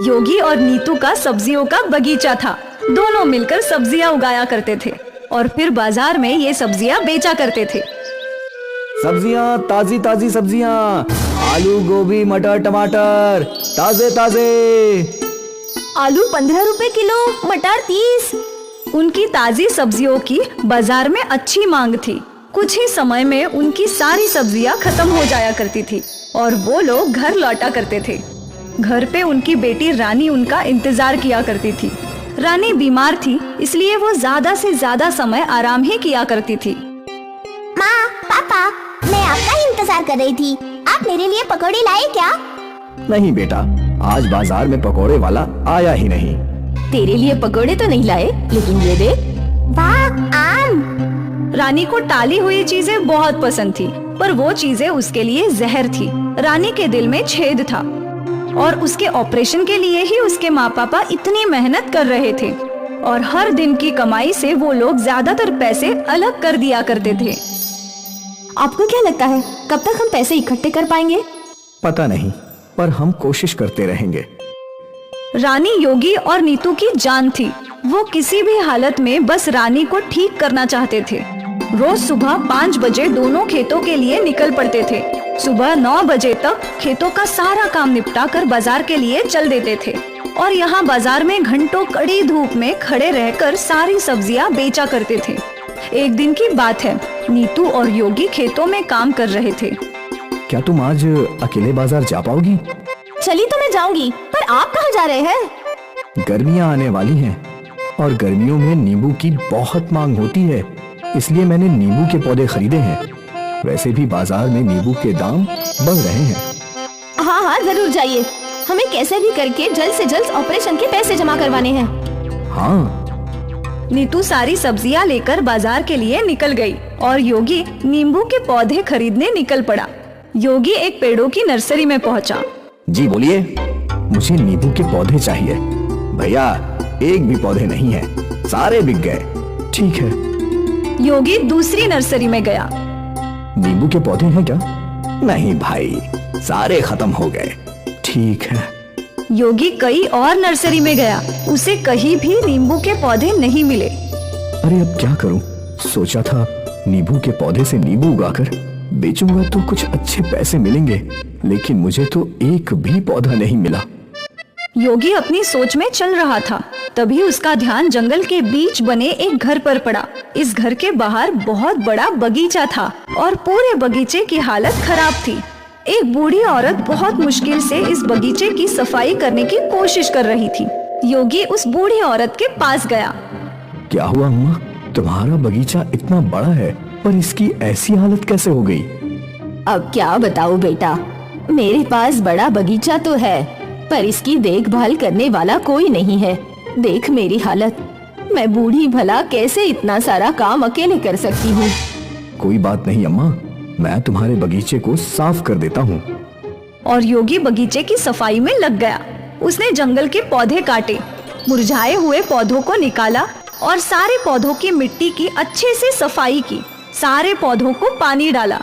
योगी और नीतू का सब्जियों का बगीचा था। दोनों मिलकर सब्जियां उगाया करते थे और फिर बाजार में ये सब्जियां बेचा करते थे। सब्जियां, ताजी ताजी सब्जियां, आलू, गोभी, मटर, टमाटर, ताजे ताजे। आलू 15 रुपए किलो, मटर 30। उनकी ताजी सब्जियों की बाजार में अच्छी मांग थी। कुछ ही समय में उनकी सारी सब्जियां खत्म हो जाया करती थी और वो लोग घर लौटा करते थे। घर पे उनकी बेटी रानी उनका इंतजार किया करती थी। रानी बीमार थी, इसलिए वो ज्यादा से ज्यादा समय आराम ही किया करती थी। माँ, पापा, मैं आपका ही इंतजार कर रही थी। आप मेरे लिए पकौड़े लाए क्या? नहीं बेटा, आज बाजार में पकोड़े वाला आया ही नहीं। तेरे लिए पकौड़े तो नहीं लाए, लेकिन ये दे। वाह, आम। रानी को टाली हुई चीजें बहुत पसंद थी, पर वो चीजें उसके लिए जहर थी। रानी के दिल में छेद था और उसके ऑपरेशन के लिए ही उसके माँ पापा इतनी मेहनत कर रहे थे और हर दिन की कमाई से वो लोग ज्यादातर पैसे अलग कर दिया करते थे। आपको क्या लगता है कब तक हम पैसे इकट्ठे कर पाएंगे? पता नहीं, पर हम कोशिश करते रहेंगे। रानी योगी और नीतू की जान थी। वो किसी भी हालत में बस रानी को ठीक करना चाहते थे। रोज सुबह 5 बजे दोनों खेतों के लिए निकल पड़ते थे। सुबह 9 बजे तक खेतों का सारा काम निपटा कर बाजार के लिए चल देते थे और यहाँ बाजार में घंटों कड़ी धूप में खड़े रहकर सारी सब्जियाँ बेचा करते थे। एक दिन की बात है, नीतू और योगी खेतों में काम कर रहे थे। क्या तुम आज अकेले बाजार जा पाओगी? चली तो मैं जाऊंगी, पर आप कहाँ जा रहे हैं? गर्मियाँ आने वाली हैं और गर्मियों में नींबू की बहुत मांग होती है, इसलिए मैंने नींबू के पौधे खरीदे हैं। वैसे भी बाजार में नींबू के दाम बढ़ रहे हैं। हाँ हाँ, जरूर जाइए। हमें कैसे भी करके जल्द से जल्द ऑपरेशन के पैसे जमा करवाने हैं। हाँ। नीतू सारी सब्जियां लेकर बाजार के लिए निकल गई और योगी नींबू के पौधे खरीदने निकल पड़ा। योगी एक पेड़ों की नर्सरी में पहुंचा। जी बोलिए, मुझे नींबू के पौधे चाहिए। भैया, एक भी पौधे नहीं है, सारे बिक गए। ठीक है। योगी दूसरी नर्सरी में गया। नींबू के पौधे हैं क्या? नहीं भाई, सारे खत्म हो गए। ठीक है। योगी कई और नर्सरी में गया, उसे कहीं भी नींबू के पौधे नहीं मिले। अरे अब क्या करूं? सोचा था नींबू के पौधे से नींबू उगाकर बेचूंगा तो कुछ अच्छे पैसे मिलेंगे, लेकिन मुझे तो एक भी पौधा नहीं मिला। योगी अपनी सोच में चल रहा था, तभी उसका ध्यान जंगल के बीच बने एक घर पर पड़ा। इस घर के बाहर बहुत बड़ा बगीचा था और पूरे बगीचे की हालत खराब थी। एक बूढ़ी औरत बहुत मुश्किल से इस बगीचे की सफाई करने की कोशिश कर रही थी। योगी उस बूढ़ी औरत के पास गया। क्या हुआ अम्मा? तुम्हारा बगीचा इतना बड़ा है, पर इसकी ऐसी हालत कैसे हो गई? अब क्या बताऊं बेटा, मेरे पास बड़ा बगीचा तो है, पर इसकी देखभाल करने वाला कोई नहीं है। देख मेरी हालत, मैं बूढ़ी भला कैसे इतना सारा काम अकेले कर सकती हूँ। कोई बात नहीं अम्मा, मैं तुम्हारे बगीचे को साफ कर देता हूँ। और योगी बगीचे की सफाई में लग गया। उसने जंगल के पौधे काटे, मुरझाए हुए पौधों को निकाला और सारे पौधों की मिट्टी की अच्छे से सफाई की। सारे पौधों को पानी डाला।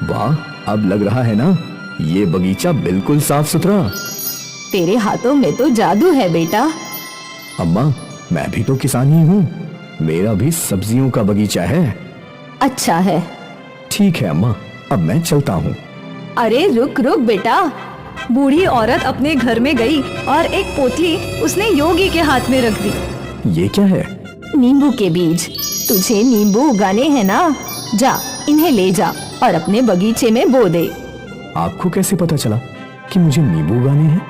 वाह, अब लग रहा है ना ये बगीचा बिल्कुल साफ सुथरा। तेरे हाथों में तो जादू है बेटा। अम्मा, मैं भी तो किसान ही हूँ, मेरा भी सब्जियों का बगीचा है। अच्छा है। ठीक है अम्मा, अब मैं चलता हूँ। अरे रुक रुक बेटा। बूढ़ी औरत अपने घर में गई और एक पोतली उसने योगी के हाथ में रख दी। ये क्या है? नींबू के बीज। तुझे नींबू उगाने हैं ना? जा, इन्हें ले जा और अपने बगीचे में बो दे। आपको कैसे पता चला कि मुझे नींबू उगाने हैं?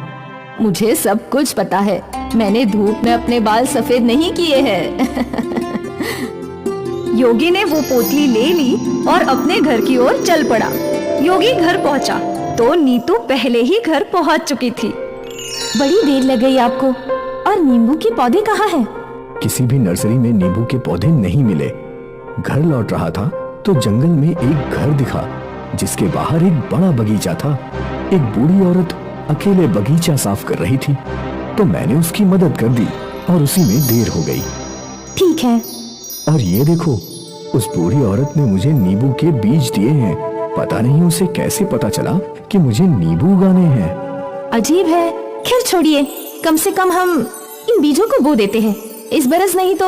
मुझे सब कुछ पता है। मैंने धूप में अपने बाल सफेद नहीं किए हैं। योगी ने वो पोतली ले ली और अपने घर की ओर चल पड़ा। योगी घर पहुंचा तो नीतू पहले ही घर पहुंच चुकी थी। बड़ी देर लग गई आपको। और नींबू के पौधे कहाँ हैं? किसी भी नर्सरी में नींबू के पौधे नहीं मिले। घर लौट रहा था तो जंगल में एक घर दिखा जिसके बाहर एक बड़ा बगीचा था। एक बूढ़ी औरत अकेले बगीचा साफ कर रही थी, तो मैंने उसकी मदद कर दी और उसी में देर हो गई। ठीक है। और ये देखो, उस बूढ़ी औरत ने मुझे नींबू के बीज दिए हैं। पता नहीं उसे कैसे पता चला कि मुझे नींबू उगाने हैं। अजीब है। खैर छोड़िए, कम से कम हम इन बीजों को बो देते हैं। इस बरस नहीं तो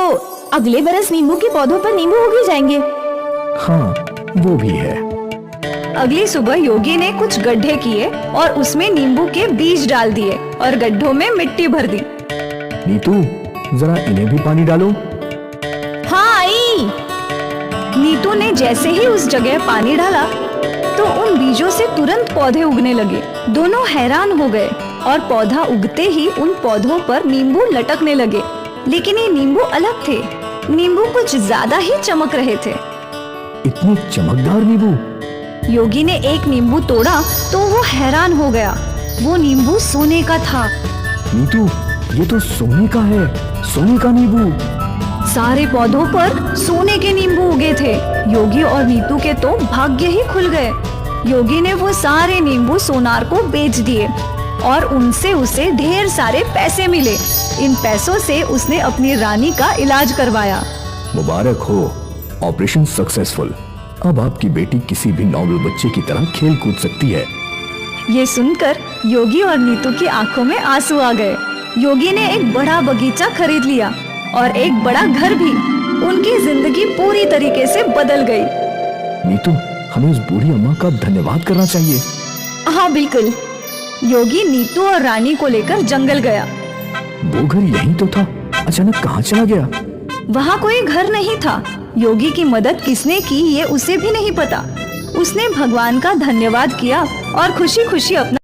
अगले बरस नींबू के पौधों पर नींबू उग ही जाएंगे। हाँ, वो भी है। अगली सुबह योगी ने कुछ गड्ढे किए और उसमें नींबू के बीज डाल दिए और गड्ढों में मिट्टी भर दी। नीतू, जरा इन्हें भी पानी डालो। हाँ आई। नीतू ने जैसे ही उस जगह पानी डाला तो उन बीजों से तुरंत पौधे उगने लगे। दोनों हैरान हो गए और पौधा उगते ही उन पौधों पर नींबू लटकने लगे। लेकिन ये नींबू अलग थे। नींबू कुछ ज्यादा ही चमक रहे थे। इतने चमकदार नींबू। योगी ने एक नींबू तोड़ा तो वो हैरान हो गया। वो नींबू सोने का था। नीतू, ये तो सोने का है, सोने का नींबू। सारे पौधों पर सोने के नींबू उगे थे। योगी और नीतू के तो भाग्य ही खुल गए। योगी ने वो सारे नींबू सोनार को बेच दिए और उनसे उसे ढेर सारे पैसे मिले। इन पैसों से उसने अपनी रानी का इलाज करवाया। मुबारक हो, ऑपरेशन सक्सेसफुल। अब आपकी बेटी किसी भी नॉर्मल बच्चे की तरह खेल कूद सकती है। ये सुनकर योगी और नीतू की आंखों में आंसू आ गए। योगी ने एक बड़ा बगीचा खरीद लिया और एक बड़ा घर भी। उनकी जिंदगी पूरी तरीके से बदल गई। नीतू, हमें उस बूढ़ी अम्मा का धन्यवाद करना चाहिए। हाँ बिल्कुल। योगी नीतू और रानी को लेकर जंगल गया। वो घर यही तो था, अचानक कहाँ चला गया? वहाँ कोई घर नहीं था। योगी की मदद किसने की ये उसे भी नहीं पता। उसने भगवान का धन्यवाद किया और खुशी खुशी अपना